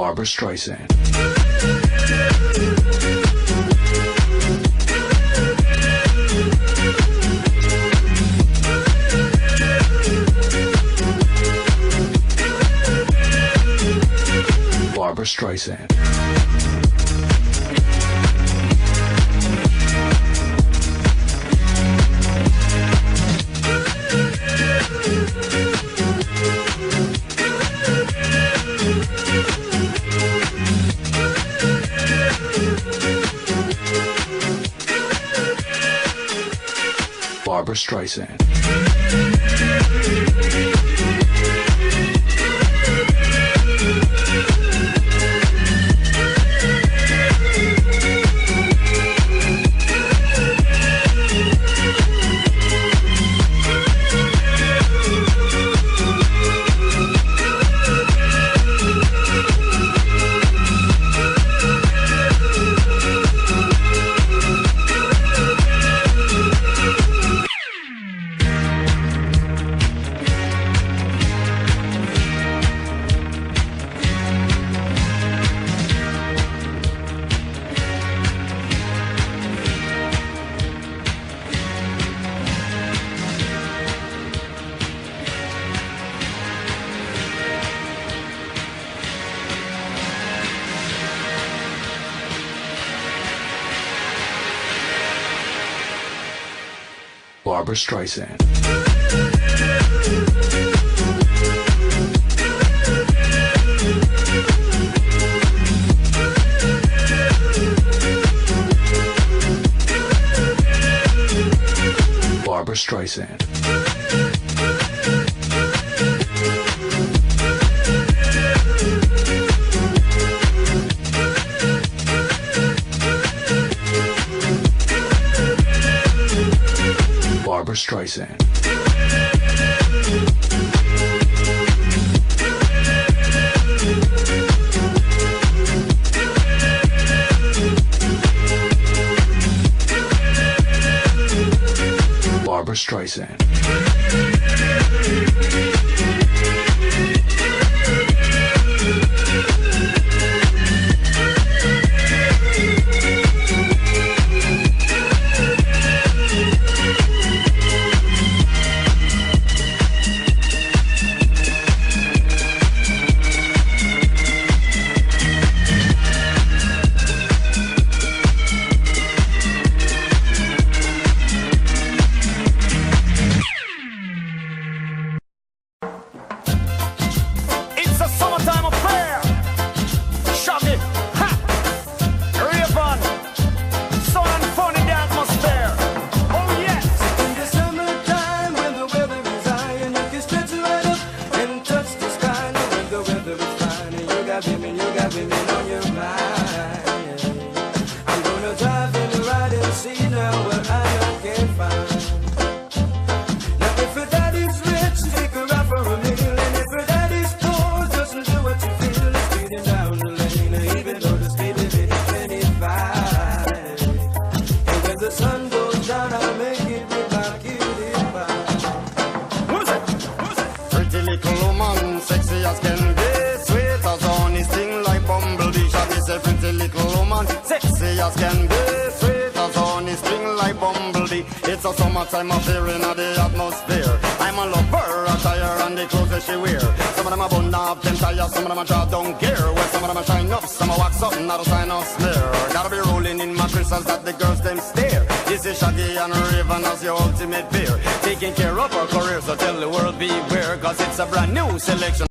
Barbra Streisand. Barbra Streisand. Barbra Streisand. Barbra Streisand. Barbra Streisand. Barbra Streisand. Barbra Streisand. Sexy as can be, sweet as honey, string like bumblebee. It's a summertime affair in the atmosphere. I'm a lover, attire and the clothes that she wear. Some of them are bun up, them tires, some of them are draw down gear. Well, some of them are shine up, some are wax up, not a sign of smear. Gotta be rolling in my crystals that the girls them stare. This is Shaggy and Raven as your ultimate peer. Taking care of our career, so tell the world beware, cause it's a brand new selection.